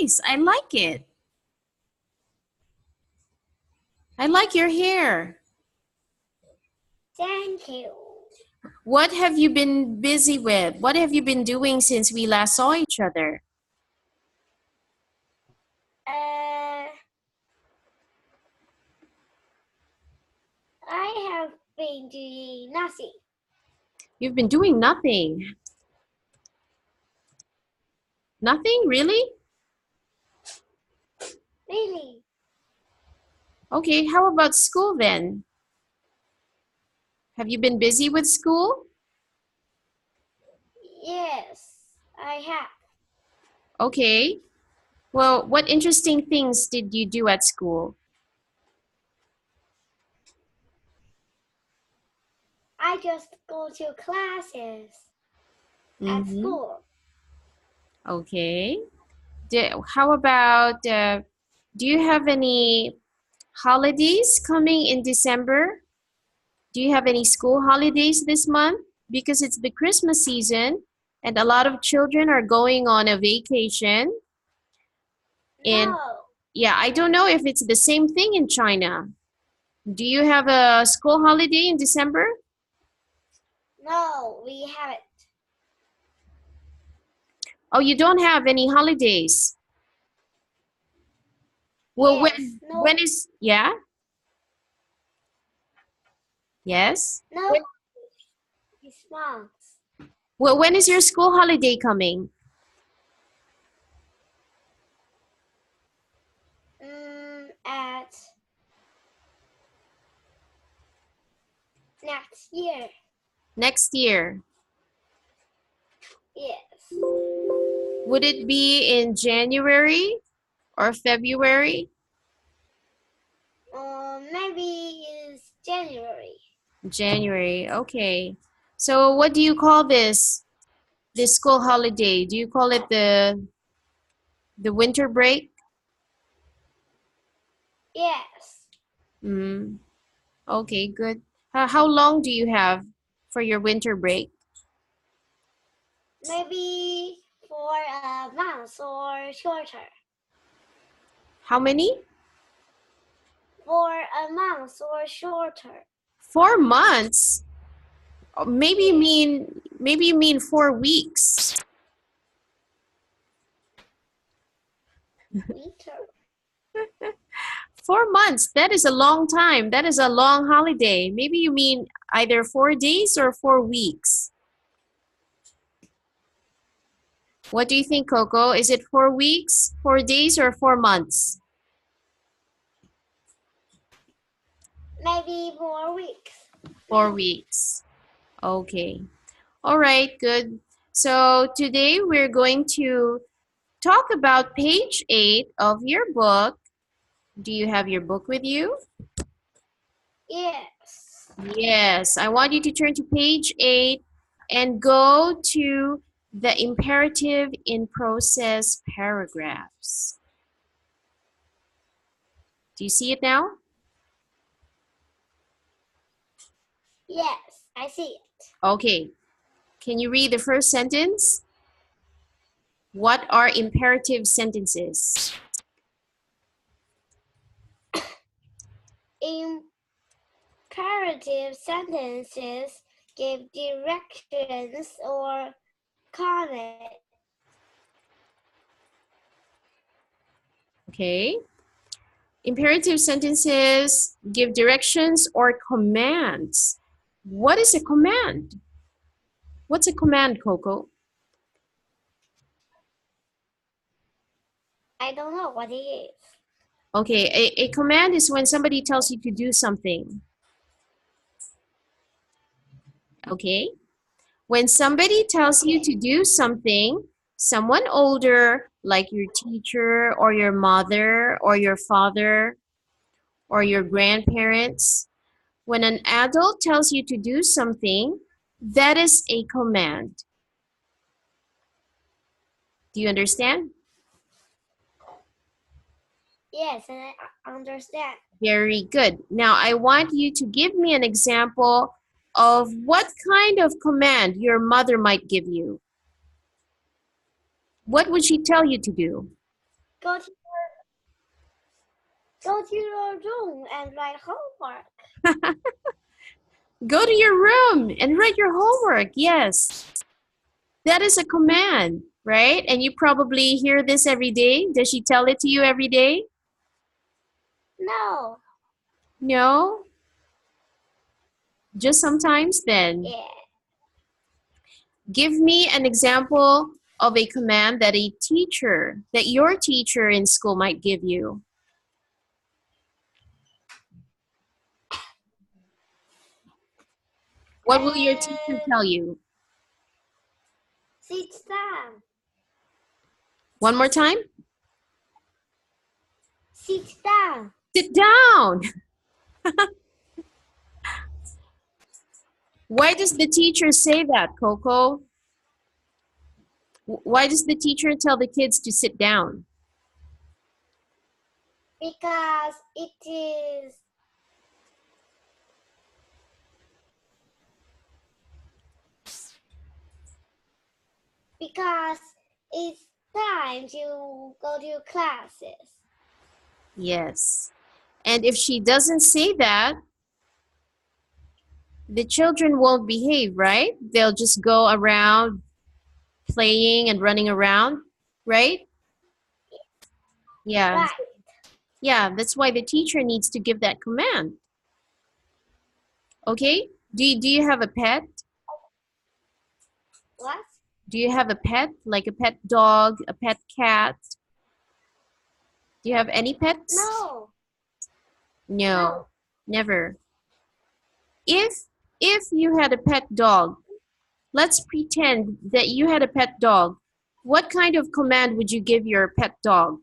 nice. I like it. I like your hair. Thank you. What have you been busy with? What have you been doing since we last saw each other? I have been doing nothing. You've been doing nothing. Nothing, really? Really? Okay, how about school then? Have you been busy with school? Yes, I have. Okay. Well, what interesting things did you do at school? I just go to classes at Mm-hmm. school. Okay. How about, do you have any holidays coming in December? Do you have any school holidays this month? Because it's the Christmas season and a lot of children are going on a vacation. And No, yeah, I don't know if it's the same thing in China. Do you have a school holiday in December? no, we haven't. Oh, you don't have any holidays. Well, Yes, when is, yeah? Yes? no, this month. Well, when is your school holiday coming? At next year. Next year. Yes. Would it be in January or February? Maybe it's January. January, okay. So what do you call this school holiday? Do you call it the winter break? Yes. Okay, good. How long do you have for your winter break? Maybe for a month or shorter. How many? For a month or shorter. 4 months? Maybe you mean 4 weeks. Winter. 4 months, that is a long time. That is a long holiday. Maybe you mean either 4 days or 4 weeks. What do you think, Coco? Is it 4 weeks, 4 days, or 4 months? Maybe more weeks. 4 weeks. Okay. All right, good. So today we're going to talk about page 8 of your book. Do you have your book with you? Yes. Yes. I want you to turn to page 8 and go to the imperative in process paragraphs. Do you see it now? Yes, I see it. Okay. Can you read the first sentence? What are imperative sentences? Imperative sentences give directions or comment. Okay. Imperative sentences give directions or commands. What is a command? What's a command, Coco? I don't know what it is. Okay, a command is when somebody tells you to do something. Okay? When somebody tells you to do something, someone older, like your teacher or your mother or your father or your grandparents, when an adult tells you to do something, that is a command. Do you understand? Yes, and I understand. Very good. Now, I want you to give me an example of what kind of command your mother might give you. What would she tell you to do? Go to your room and write homework. Go to your room and write your homework. Yes, that is a command, right? And you probably hear this every day. Does she tell it to you every day? No. No? Just sometimes then? Yeah. Give me an example of a command that your teacher in school might give you. What will your teacher tell you? Sit down. One more time? Sit down. Sit down. Why does the teacher say that, Coco? Why does the teacher tell the kids to sit down? Because it's time to go to classes. Yes. And if she doesn't say that, the children won't behave, right? They'll just go around playing and running around, right? Yeah. Right. Yeah, that's why the teacher needs to give that command. Okay? Do you have a pet? What? Do you have a pet? Like a pet dog, a pet cat? Do you have any pets? No. No. Never. If you had a pet dog, let's pretend that you had a pet dog. What kind of command would you give your pet dog?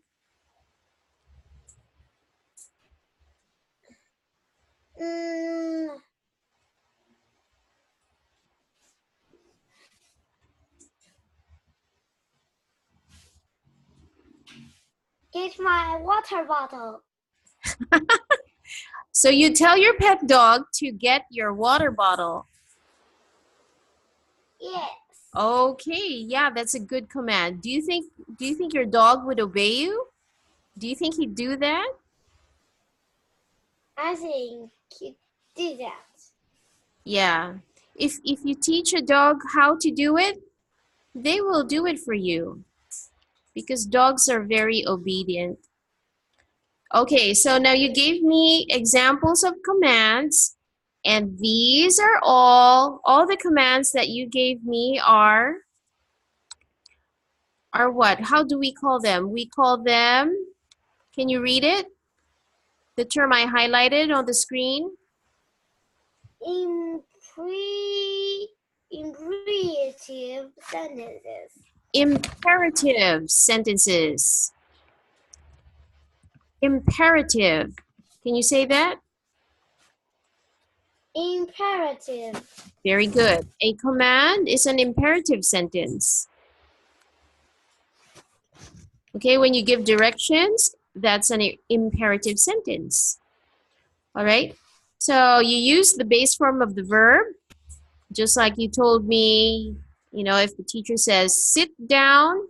Get my water bottle. So you tell your pet dog to get your water bottle. Yes. Okay, yeah, that's a good command. Do you think your dog would obey you? Do you think he'd do that? I think you do that. Yeah. If you teach a dog how to do it, they will do it for you because dogs are very obedient. Okay, so now you gave me examples of commands, and these are all the commands that you gave me are what? How do we call them? We call them, can you read it? The term I highlighted on the screen? Imperative sentences. Imperative sentences. Imperative. Can you say that? Imperative. Very good. A command is an imperative sentence. Okay, when you give directions, that's an imperative sentence. All right? So you use the base form of the verb, just like you told me, if the teacher says sit down,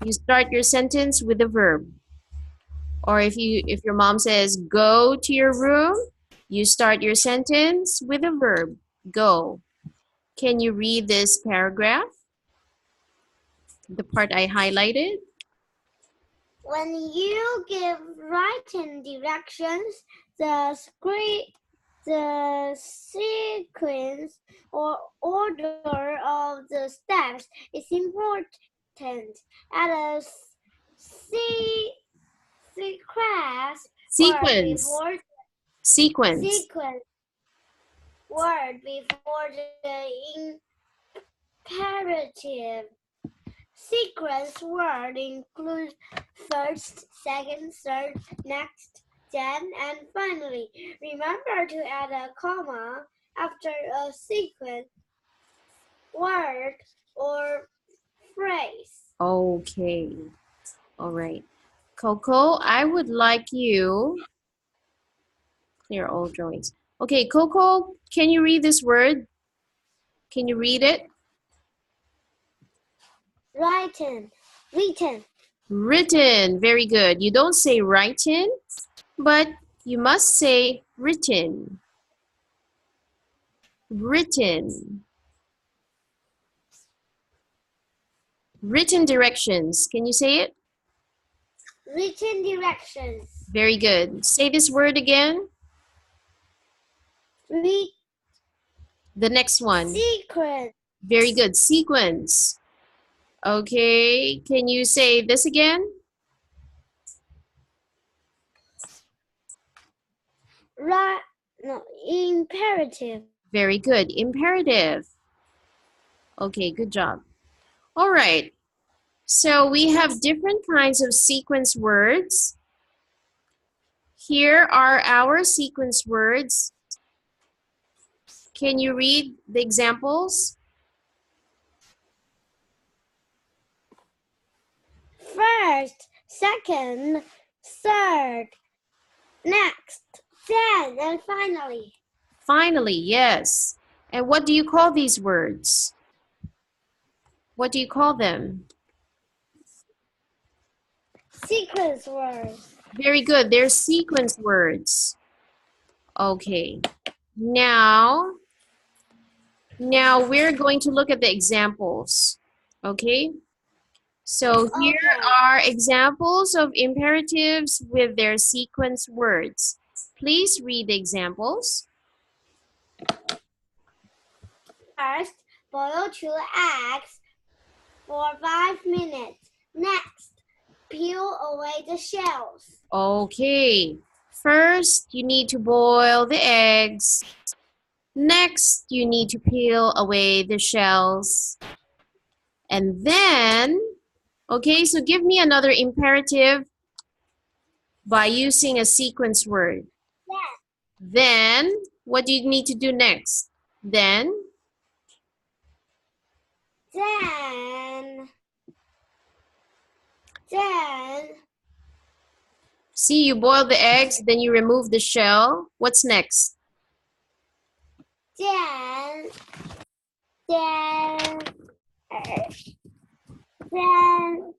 you start your sentence with a verb. Or if your mom says go to your room, you start your sentence with a verb, go. Can you read this paragraph? The part I highlighted? When you give written directions, the sequence or order of the steps is important. Add a Sequence word before the imperative. Sequence word include first, second, third, next, then, and finally. Remember to add a comma after a sequence word or phrase. Okay. All right. Coco, I would like you clear all drawings. Okay, Coco, can you read this word? Can you read it? Written. Written. Very good. You don't say written, but you must say written. Written. Written directions. Can you say it? Written directions. Very good. Say this word again. Read The next one. sequence. Very good. Sequence. Okay. Can you say this again? No, imperative. Very good. Imperative. Okay, good job. All right. So we have different kinds of sequence words. Here are our sequence words. Can you read the examples? First, second, third, next, then, and finally. Finally, yes. And what do you call these words? What do you call them? Sequence words. Very good. They're sequence words. Okay. Now we're going to look at the examples. Okay? So here Okay. are examples of imperatives with their sequence words. Please read the examples. First, boil 2 eggs for 5 minutes. Next, peel away the shells. Okay. First, you need to boil the eggs. Next, you need to peel away the shells. And then, okay, so give me another imperative by using a sequence word. Then, what do you need to do next? Then, Then, see, you boil the eggs, then you remove the shell. What's next? then, then, then,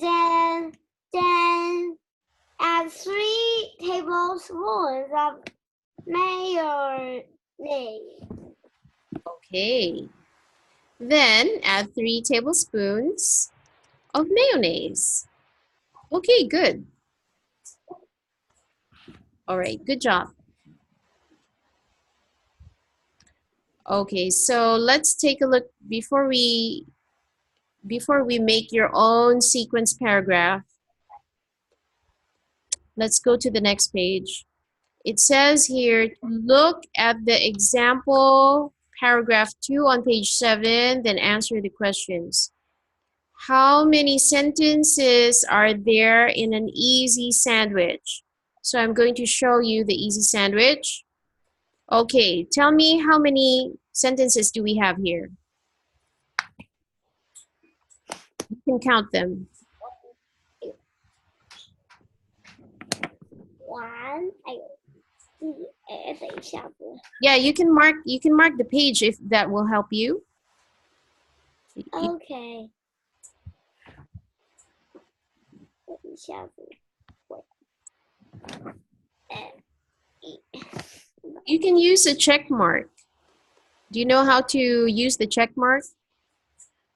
then, then add 3 tablespoons of mayonnaise. Okay. Then add 3 tablespoons of mayonnaise. Okay, good. All right, good job. Okay, so let's take a look before we make your own sequence paragraph. Let's go to the next page. It says here, look at the example paragraph 2 on page 7, then answer the questions. How many sentences are there in an easy sandwich? So I'm going to show you the easy sandwich. Okay, tell me how many sentences do we have here? You can count them. 1，哎呦，等一下子。Yeah, you can mark the page if that will help you. Okay. 等一下子，You can use a check mark. Do you know how to use the check mark?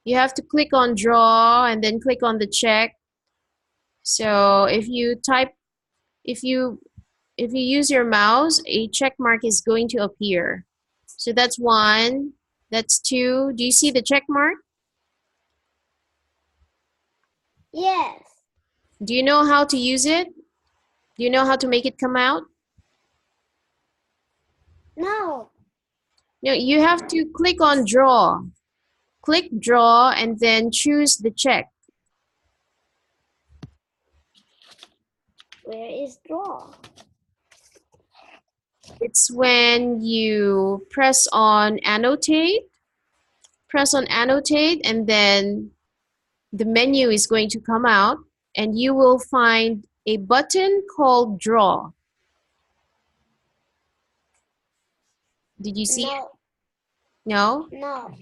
You have to click on draw and then click on the check. So if you use your mouse, a check mark is going to appear. So that's 1, that's 2. Do you see the check mark? Yes. Do you know how to use it? Do you know how to make it come out? No. No, you have to click on draw. Click draw and then choose the check. Where is draw? It's when you press on annotate, and then the menu is going to come out and you will find a button called draw. Did you see it? No. No? No.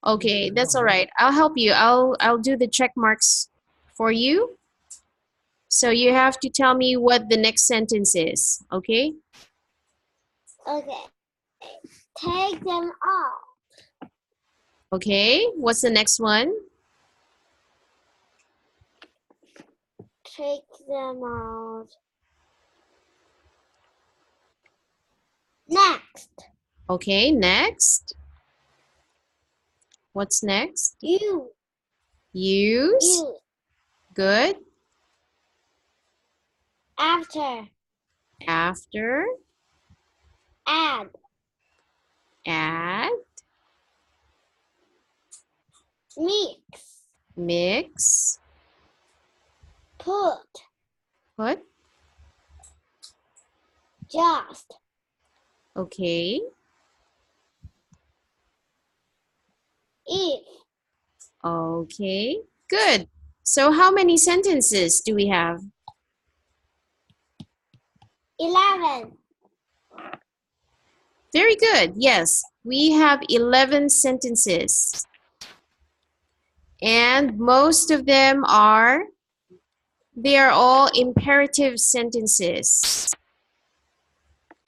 Okay, that's all right. I'll help you. I'll do the check marks for you. So you have to tell me what the next sentence is, okay? Okay. Take them off. Okay, what's the next one? Take them out. Next. Okay, next. What's next? You. Use. You. Good. After. After. Add. Add. Mix. Mix. Put. Put. Just. Okay. If. Okay. Good. So how many sentences do we have? 11. Very good. Yes, we have 11 sentences. And most of them are, they are all imperative sentences.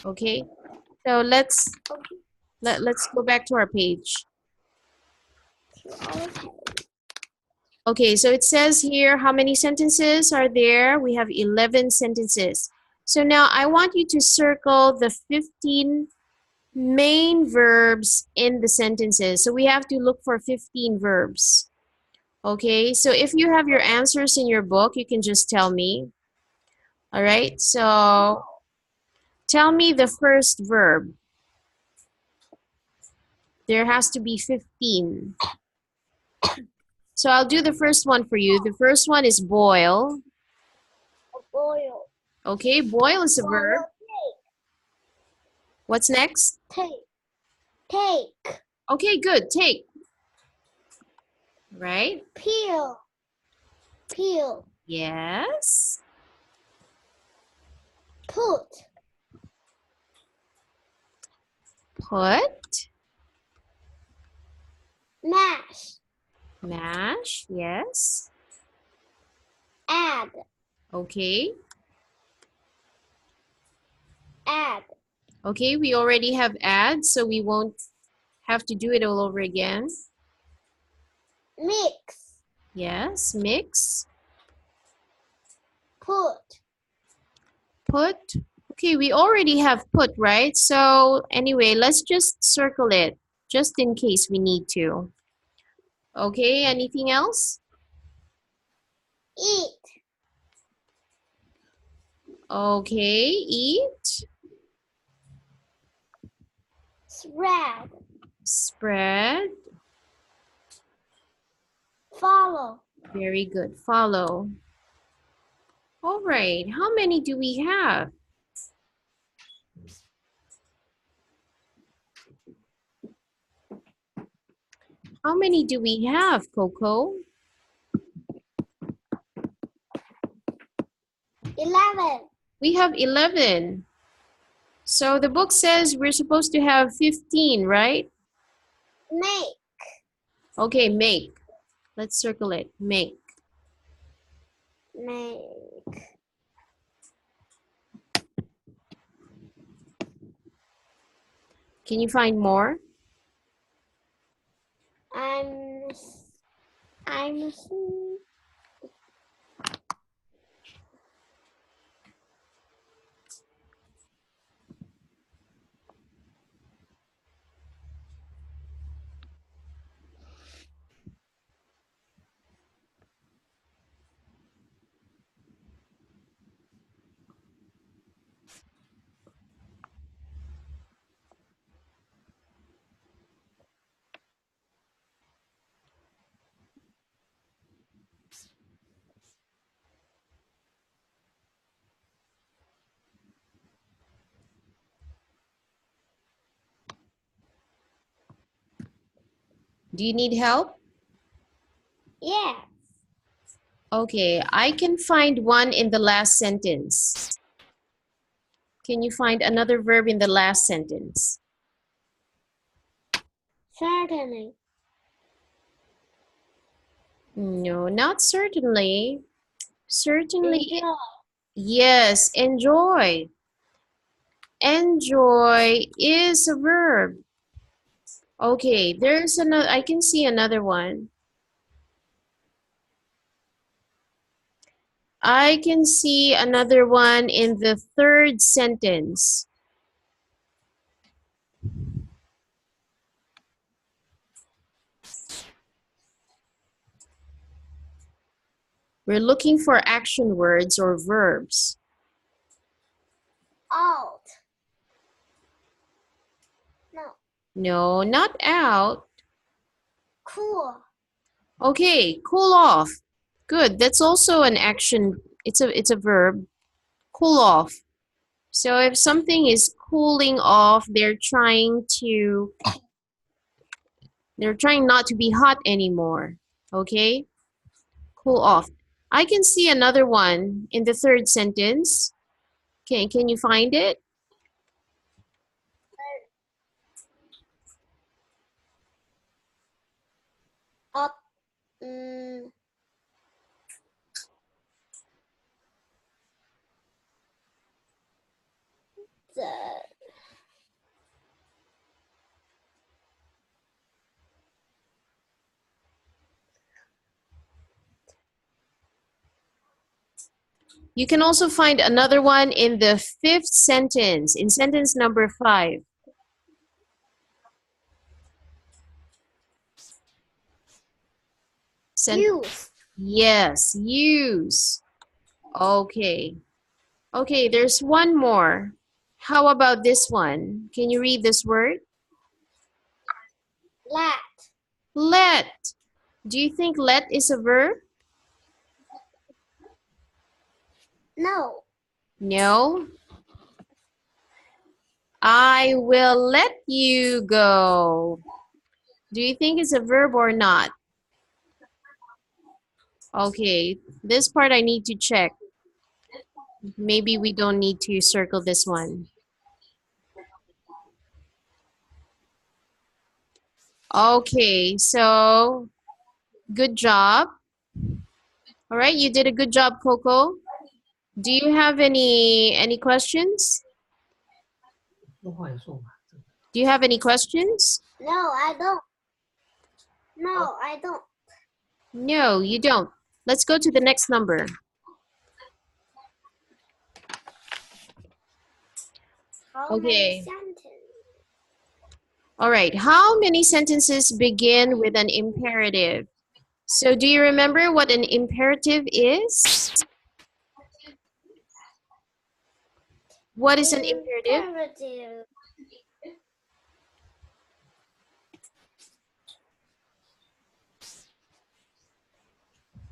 Okay, so let's go back to our page. Okay. Okay, so it says here, how many sentences are there? We have 11 sentences. So now I want you to circle the 15 main verbs in the sentences. So we have to look for 15 verbs. Okay, so if you have your answers in your book, you can just tell me. All right, so tell me the first verb. There has to be 15. So I'll do the first one for you. The first one is boil. Boil. Okay, boil is a verb. What's next? Take. Take. Okay, good. Take. Right? Peel. Peel. Yes. Put. Put. Mash. Mash. Yes. Add. Okay. Add. Okay, we already have add, so we won't have to do it all over again. Mix. Yes. Mix. Put. Put. Okay, we already have put, right? So anyway, let's just circle it just in case we need to. Okay, anything else? Eat. Okay, eat. Spread. Spread. Follow. Very good. Follow. All right, how many do we have? How many do we have, Coco? 11. We have 11. So the book says we're supposed to have 15, right? Make. Okay, make. Let's circle it. Make. Make. Can you find more? I'm Do you need help? yeah. Okay, I can find one in the last sentence. Can you find another verb in the last sentence? Certainly. No, not certainly. Certainly, Enjoy. yes, enjoy. Enjoy is a verb. Okay, there's another, I can see another one. I can see another one in the third sentence. We're looking for action words or verbs. Out. No. No, not out. Cool. Okay, cool off. Good. That's also an action. It's a verb. Cool off. So if something is cooling off, they're trying not to be hot anymore. Okay? Cool off. I can see another one in the third sentence. Okay, can you find it? Up. Mm, the You can also find another one in the fifth sentence, in sentence number 5. use. Yes, use. Okay. Okay, there's one more. How about this one? Can you read this word? Let. Let. Do you think let is a verb? No. No. I will let you go. Do you think it's a verb or not? Okay, this part I need to check. Maybe we don't need to circle this one. Okay, so good job. All right, you did a good job, Coco. Do you have any questions? Do you have any questions? No, I don't. Oh, No, I don't. no, you don't. Let's go to the next number. How many Okay. sentences? All right. How many sentences begin with an imperative? So do you remember what an imperative is? What is an imperative? Imperative.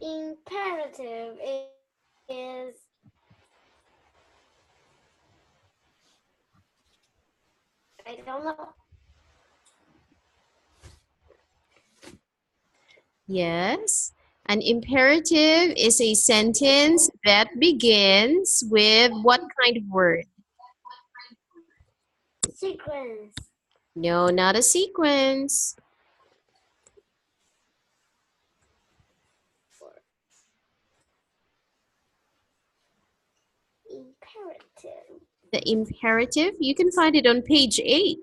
Imperative is I don't know. Yes. An imperative is a sentence that begins with what kind of word? Sequence. No, not a sequence. Imperative. The imperative, you can find it on page 8.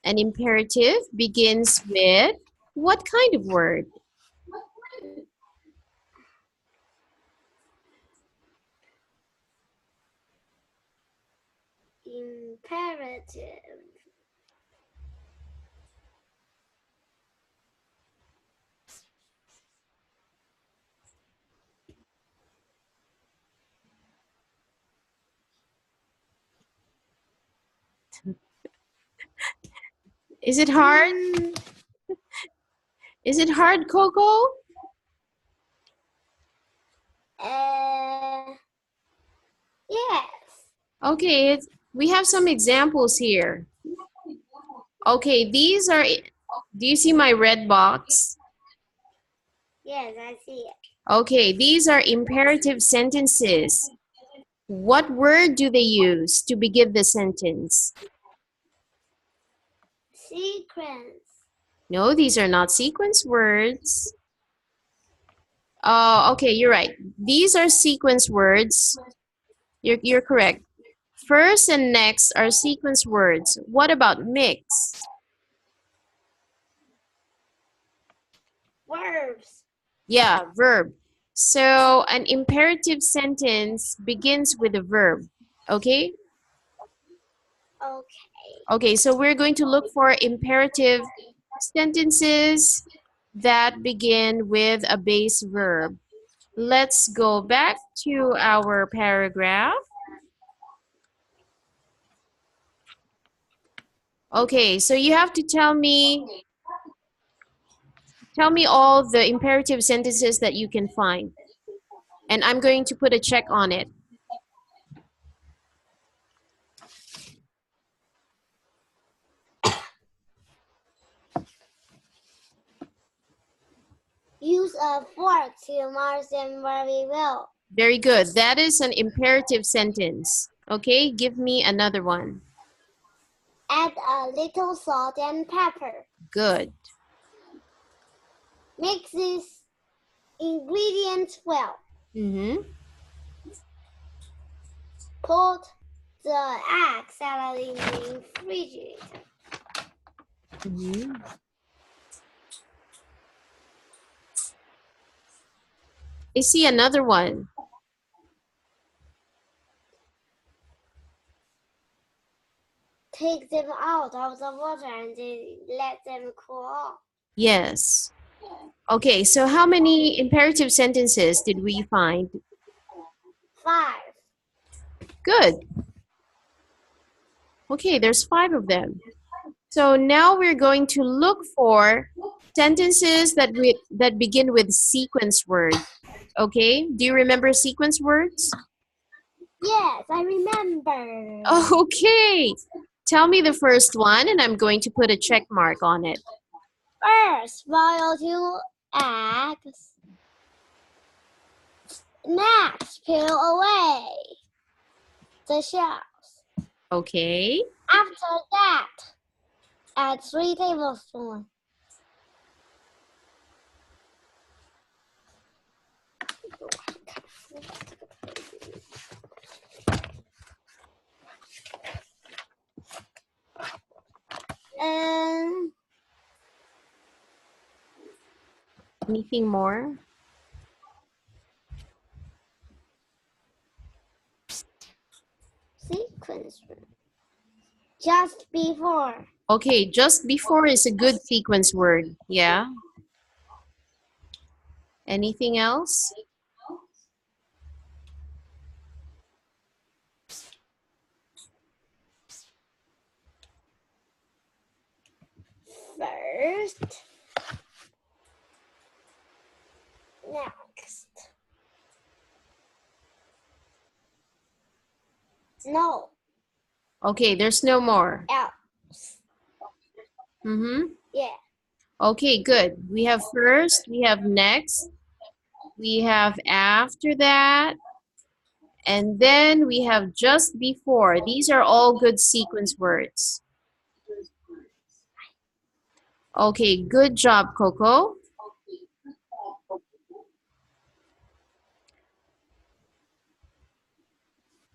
An imperative begins with what kind of word? Imperative. Is it hard? Is it hard, Coco? Yes. Okay, we have some examples here. Okay, these are, do you see my red box? Yes, I see it. Okay, these are imperative sentences. What word do they use to begin the sentence? Sequence. No, these are not sequence words. Oh, okay, you're right. These are sequence words. You're correct. First and next are sequence words. What about mix? Verbs. Yeah, verb. So an imperative sentence begins with a verb. Okay? Okay. Okay, so we're going to look for imperative sentences that begin with a base verb. Let's go back to our paragraph. Okay, so you have to tell me all the imperative sentences that you can find. And I'm going to put a check on it. Use a fork to mark them very well. Very good. That is an imperative sentence. Okay, give me another one. Add a little salt and pepper. Good. Mix these ingredients well. Mm-hmm. Put the egg salad in the refrigerator. Mm-hmm. I see another one. Take them out of the water and let them cool off. Yes. Okay, so how many imperative sentences did we find? 5. Good. Okay, there's 5 of them. So now we're going to look for sentences that begin with sequence words. Okay, do you remember sequence words? Yes, I remember. Okay, tell me the first one and I'm going to put a check mark on it. First, boil 2 eggs. Next, peel away the shells. Okay, After that, add 3 tablespoons. And anything more? sequence just before. Okay, just before is a good sequence word. Yeah. Anything else? First, next. No, Okay, there's no more. else. Mm-hmm. Yeah. Okay, good. We have first, we have next, we have after that, and then we have just before. These are all good sequence words. Okay, good job, Coco.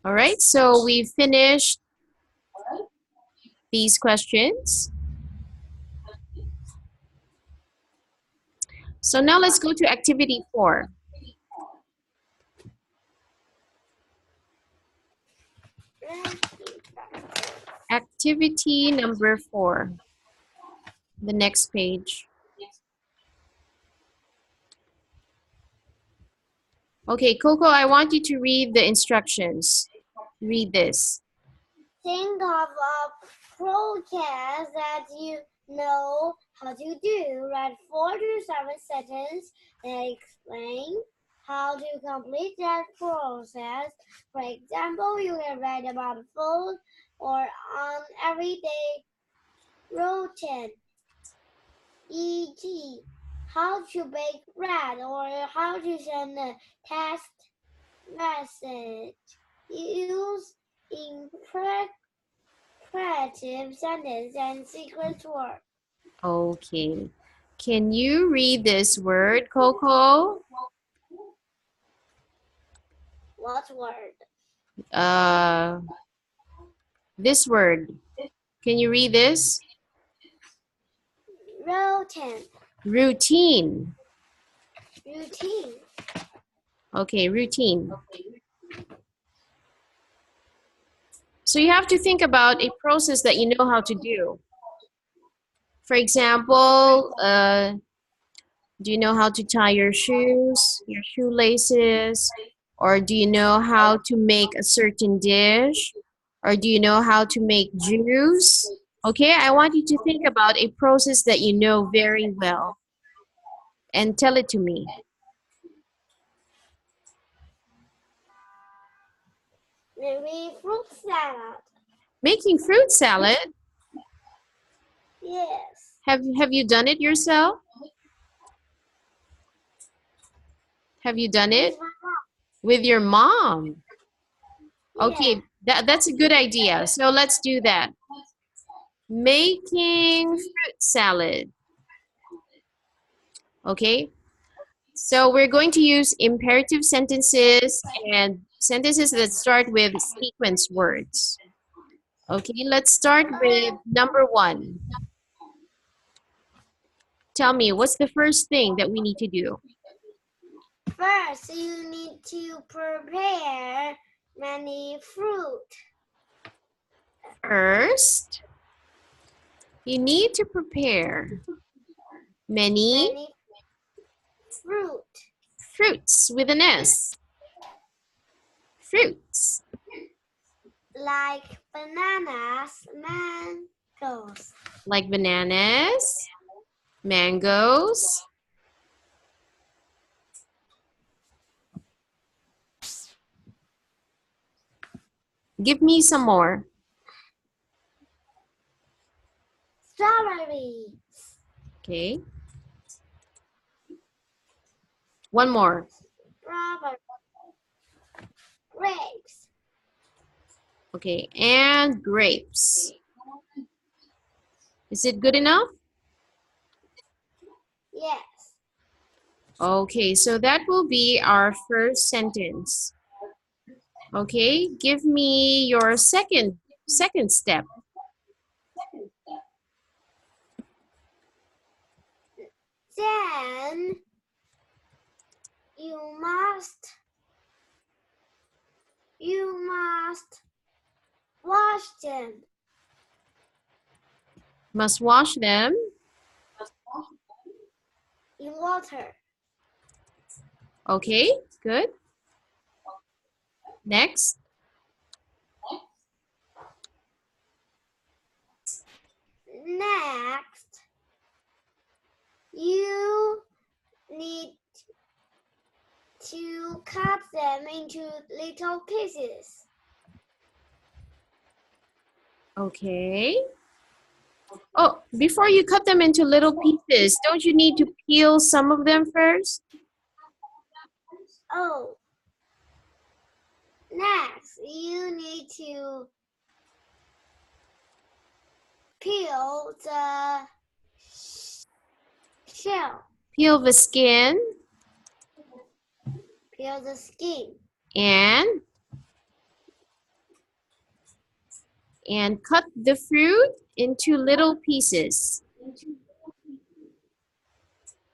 All right, so we finished these questions. So now let's go to activity 4. Activity number 4. The next page. Okay, Coco, I want you to read the instructions. Read this. Think of a process that you know how to do. Write 4 to 7 sentences and explain how to complete that process. For example, you can write about food or an everyday routine, e.g., how to bake bread or how to send a text message. Use imperative sentence and sequence word. Okay. Can you read this word, Coco? What word? This word. Can you read this? Routine. Routine. Routine. Okay, routine. So you have to think about a process that you know how to do. For example, do you know how to tie your shoes, your shoelaces? Or do you know how to make a certain dish? Or do you know how to make juice? Okay, I want you to think about a process that you know very well and tell it to me. Maybe fruit salad. Making fruit salad, Yes. have you done it yourself? Have you done it? With my mom. With your mom? Yeah. Okay, that's a good idea. So let's do that. Making fruit salad. Okay, so we're going to use imperative sentences and sentences that start with sequence words. Okay, let's start with number one. Tell me, what's the first thing that we need to do? First, you need to prepare many fruit. First, you need to prepare many Many fruit. fruits with an S. Fruits. Like bananas, mangoes. Like bananas, mangoes. Give me some more. Strawberries. Okay. One more. Strawberry. Grapes. Okay. And grapes. Is it good enough? Yes. Okay. So that will be our first sentence. Okay. Give me your second step. Then you must wash them Must wash them. in water. Okay. Good. Next. Next, you need to cut them into little pieces. Okay. Oh, before you cut them into little pieces, don't you need to peel some of them first? Oh, next, you need to peel the shell, Peel the skin peel the skin, and cut the fruit into little pieces.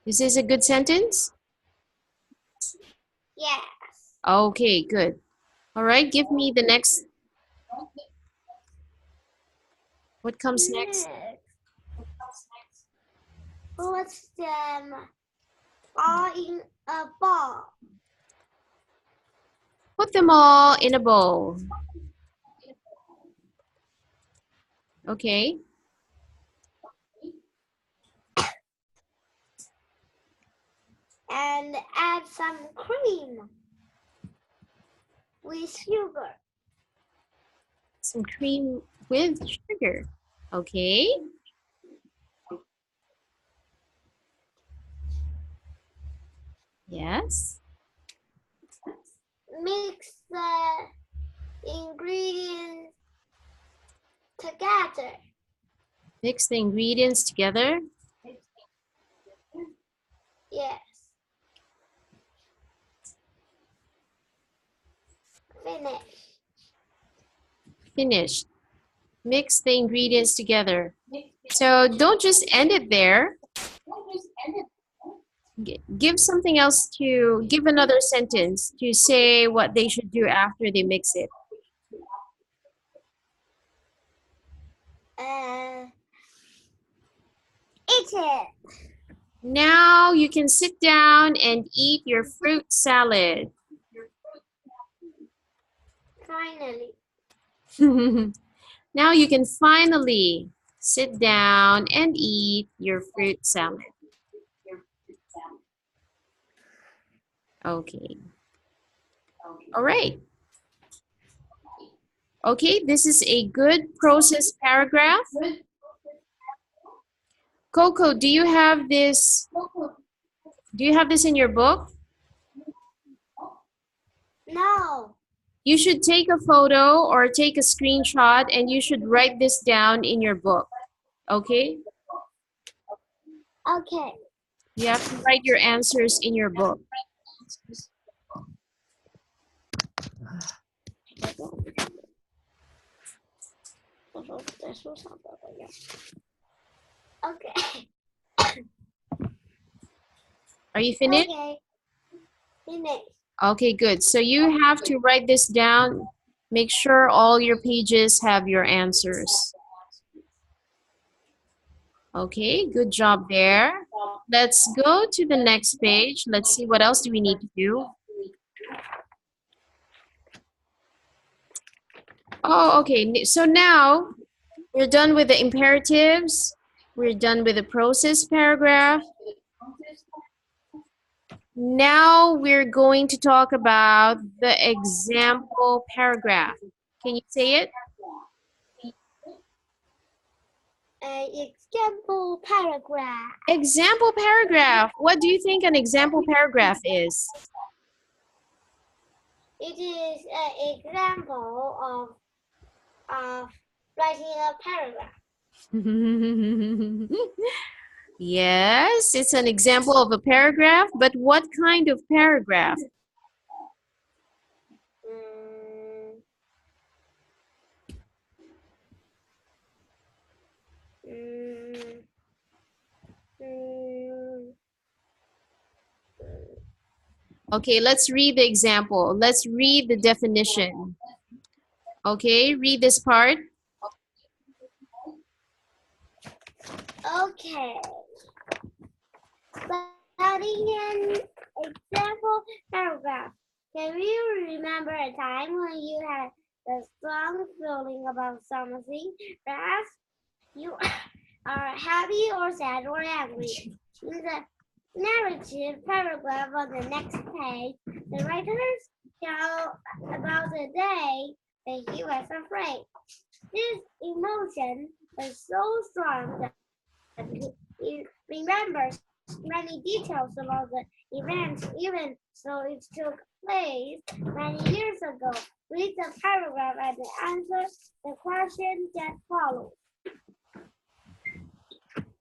This is a good sentence? yes. Okay, good. All right, give me the next. What comes next? Next, put them all in a bowl. Put them all in a bowl. Okay. And add some cream with sugar. Some cream with sugar. Okay. Yes. Mix the ingredients Together. Mix the ingredients together. Yes. Finish. Finished. Mix the ingredients together. So don't just end it there. Give something else to give another sentence to say what they should do after they mix it. Eat it. Now you can sit down and eat your fruit salad. Finally. Now you can finally sit down and eat your fruit salad. Okay. All right. Okay, this is a good process paragraph. Coco, do you have this? Do you have this in your book? No. You should take a photo or take a screenshot and you should write this down in your book. Okay? Okay. You have to write your answers in your book. Okay. Are you finished? Okay. Finish. Okay, good. So you have to write this down. Make sure all your pages have your answers. Okay, good job there. Let's go to the next page. Let's see what else do we need to do. Oh, okay. So now we're done with the imperatives. We're done with the process paragraph. Now we're going to talk about the example paragraph. Can you say it? Example paragraph. Example paragraph. What do you think an example paragraph is? It is an example of writing a paragraph. Yes, it's an example of a paragraph, but what kind of paragraph? Mm, mm, mm, Okay, let's read the example. Let's read the definition. Okay, read this part. Okay. Starting an example paragraph. Can you remember a time when you had a strong feeling about something? Perhaps you are happy or sad or angry. In the narrative paragraph on the next page, the writers tell about the day that he was afraid. This emotion was so strong that he remembers many details about the event, even though it took place many years ago. Read the paragraph and answer the question that follows.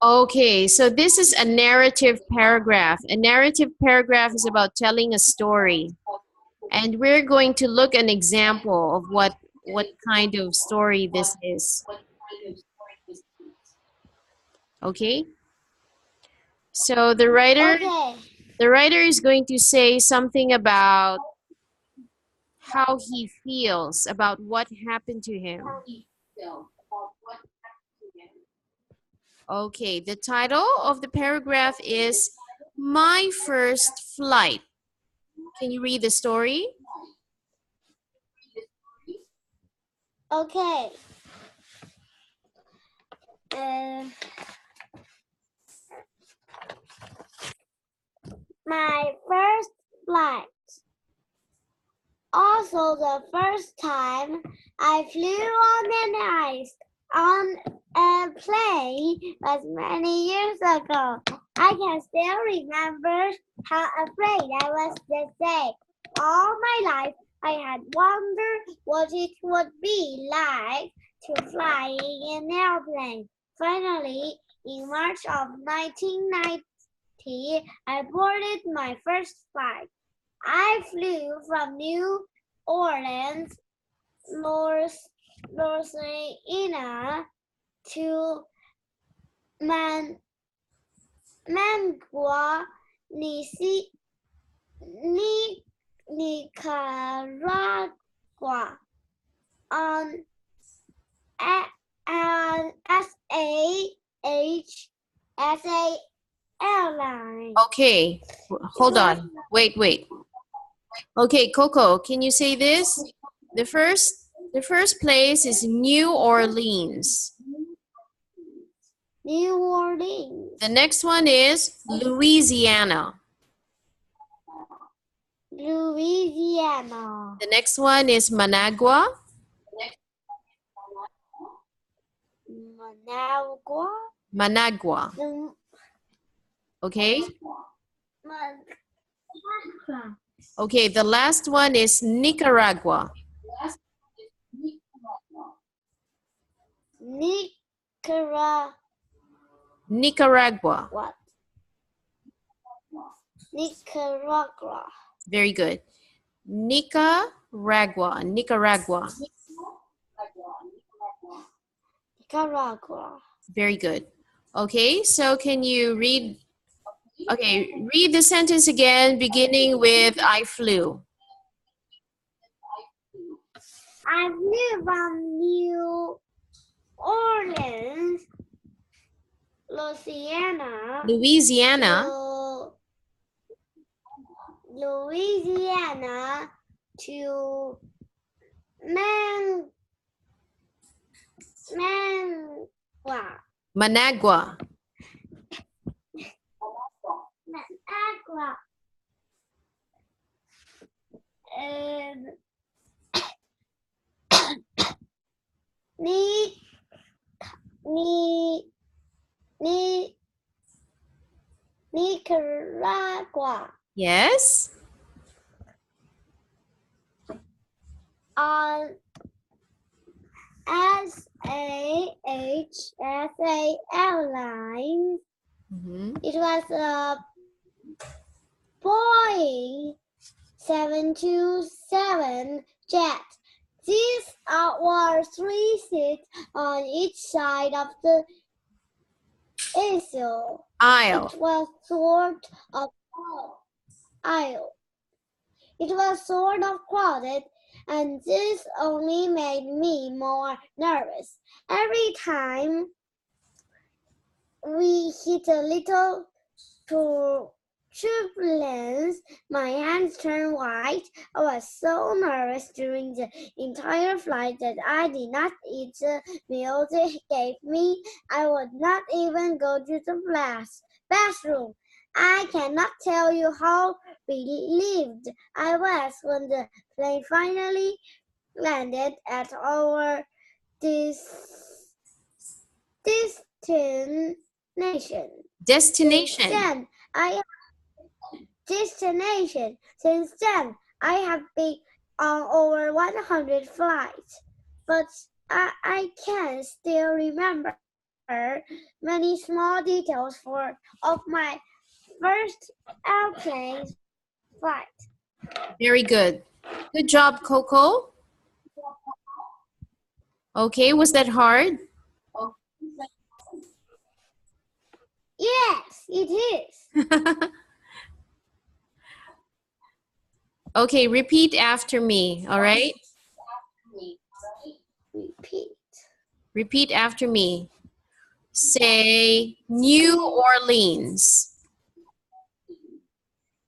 Okay, so this is a narrative paragraph. A narrative paragraph is about telling a story. And we're going to look an example of what kind of story this is. Okay? So the writer is going to say something about how he feels about what happened to him. Okay, the title of the paragraph is My First Flight. Can you read the story? Okay. My first flight. Also the first time I flew on a plane was many years ago. I can still remember how afraid I was that day. All my life I had wondered what it would be like to flying an airplane. Finally, in March of 1990, I boarded my first flight. I flew from New Orleans, Louisiana to Managua, Nicaragua on an SA airline. Okay, hold on. Wait. Okay, Coco, can you say this? The first place is New Orleans. New Orleans. The next one is Louisiana. Louisiana. The next one is Managua. Managua. Okay. Okay, the last one is Nicaragua. Nicaragua. What? Nicaragua. Very good. Nicaragua. Nicaragua. Very good. Okay, so can you read? Okay, read the sentence again, beginning with I flew. I flew from New Orleans, Louisiana to Managua. And Nicaragua. Yes. On SA Airlines. It was a Boeing 727 jet. These were 3 seats on each side of the aisle. It was sort of crowded, and this only made me more nervous. Every time we hit a little turbulence, my hands turned white. I was so nervous during the entire flight that I did not eat the meal they gave me. I would not even go to the bathroom. I cannot tell you how relieved I was when the plane finally landed at our destination. Since then, I have been on over 100 flights, but I can still remember many small details of my first airplane flight. Very good. Good job, Coco. Okay, was that hard? Yes, it is. Okay, repeat after me, all right? Repeat after me. Say New Orleans.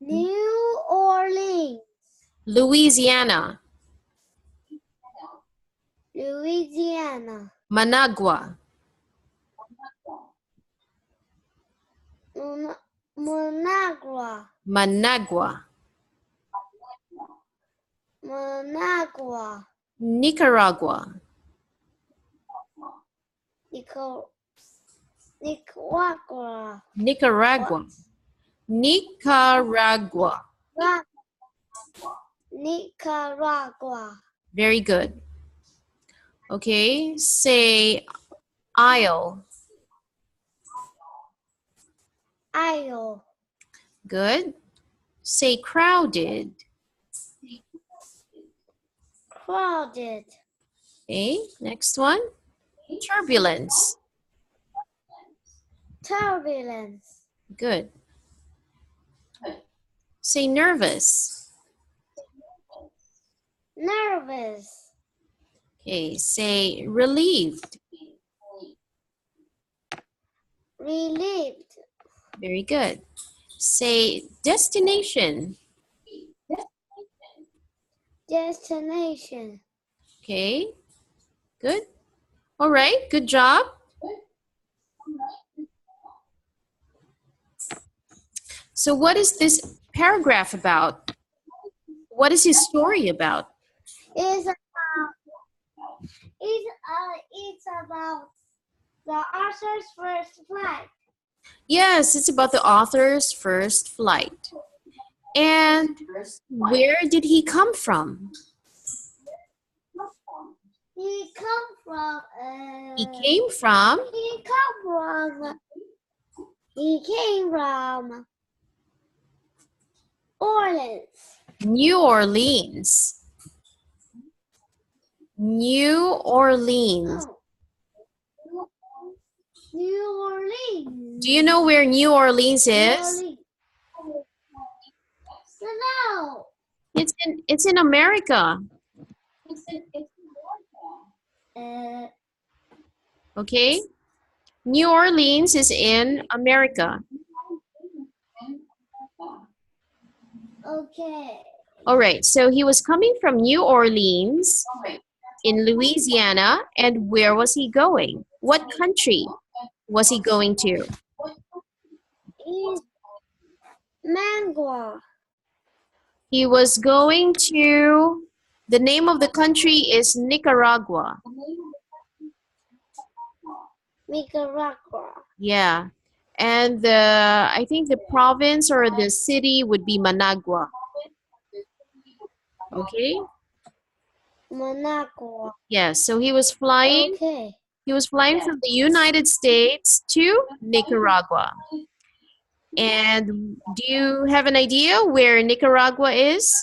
New Orleans. Louisiana. Managua. Managua. Nicaragua. Nicaragua. Very good. Okay, say aisle. Aisle. Good. Say crowded. Crowded. Okay, next one. Turbulence. Turbulence. Good. Say nervous. Nervous. Okay, say relieved. Relieved. Very good. Say destination. Destination. Okay, good. All right, good job. So what is this paragraph about? What is his story about? It's it's about the author's first flight. Yes, it's about the author's first flight. And where did he come from? He come from. He came from He come from. He came from Orleans. New Orleans. New Orleans. Oh. New Orleans. Do you know where New Orleans New is? Orleans. No. It's in America. Uh, Okay? New Orleans is in America. okay. All right, so he was coming from New Orleans in Louisiana, and where was he going? What country was he going to? It's mango. He was going to, the name of the country is Nicaragua. Nicaragua. Yeah. And I think the province or the city would be Managua. Okay? Managua. Yeah, so he was flying. Okay. He was flying from the United States to Nicaragua. And do you have an idea where Nicaragua is?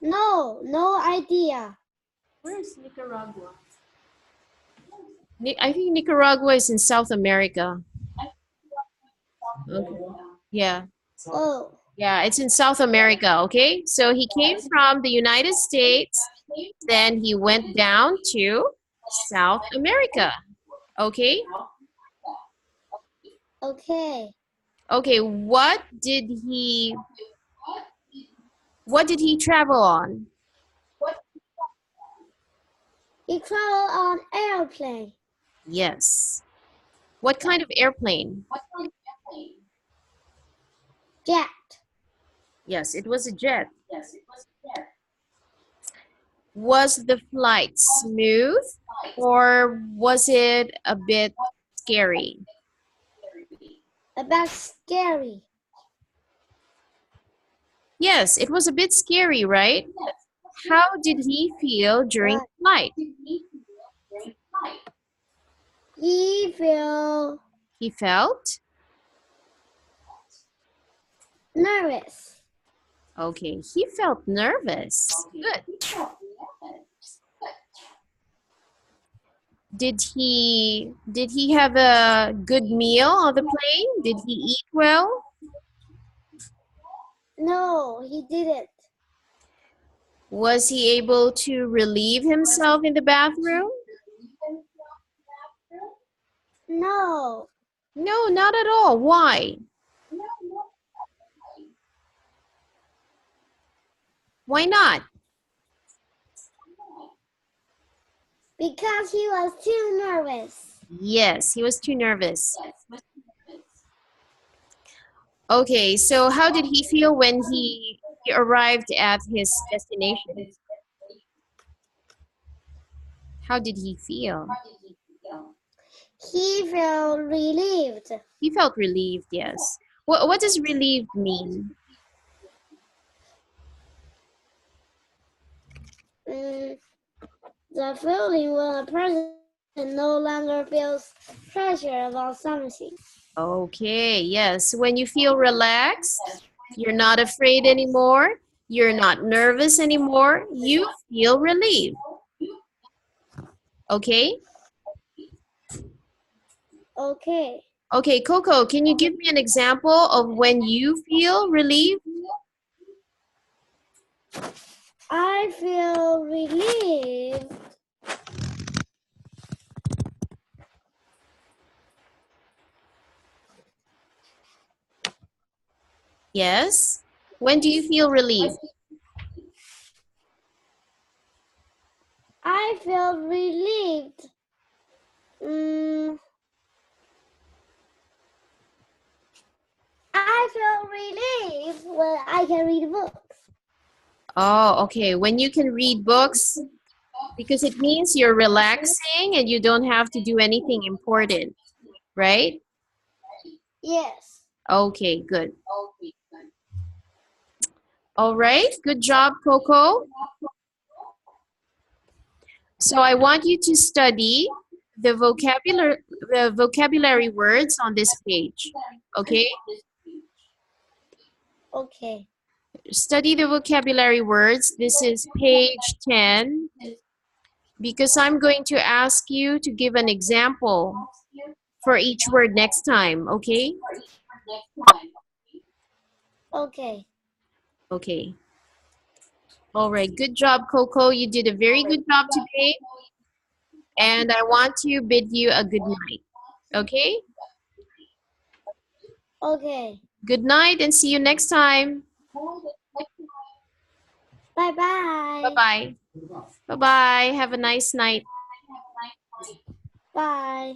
No idea. Where is Nicaragua? I think Nicaragua is in South America. Okay. Yeah. Oh. Yeah, it's in South America, okay? So he came from the United States, then he went down to South America. Okay? Okay. Okay, what did he travel on? He traveled on airplane. Yes. What kind of airplane? Jet. Yes, it was a jet. Was the flight smooth or was it a bit scary? About scary. Yes, it was a bit scary, right? How did he feel during the flight? He feel He felt? nervous. Okay, he felt nervous. Good. Did he have a good meal on the plane? Did he eat well? No, he didn't. Was he able to relieve himself in the bathroom? No, No, not at all. Why? Why not? because he was too nervous. Yes, he was too nervous. Okay, so how did he feel when he arrived at his destination? How did he feel? He felt relieved. He felt relieved, yes. What does relieved mean? Mm, the feeling when a person no longer feels pressure about something. Okay, yes. When you feel relaxed, you're not afraid anymore, you're not nervous anymore, you feel relieved. Okay? Okay. Okay, Coco, can you give me an example of when you feel relieved? I feel relieved. Yes. When do you feel relieved? I feel relieved. Mm, I feel relieved when I can read books. Oh, okay. When you can read books, because it means you're relaxing and you don't have to do anything important, right? Yes. Okay, good. All right, good job, Coco. So I want you to study the vocabulary words on this page. Okay? Okay. Study the vocabulary words. This is page 10 because I'm going to ask you to give an example for each word next time, okay? Okay. Okay. All right, good job, Coco. You did a very good job today, and I want to bid you a good night. Okay? Okay. Good night and see you next time. Bye bye. Bye-bye. Bye-bye. Have a nice night. Bye.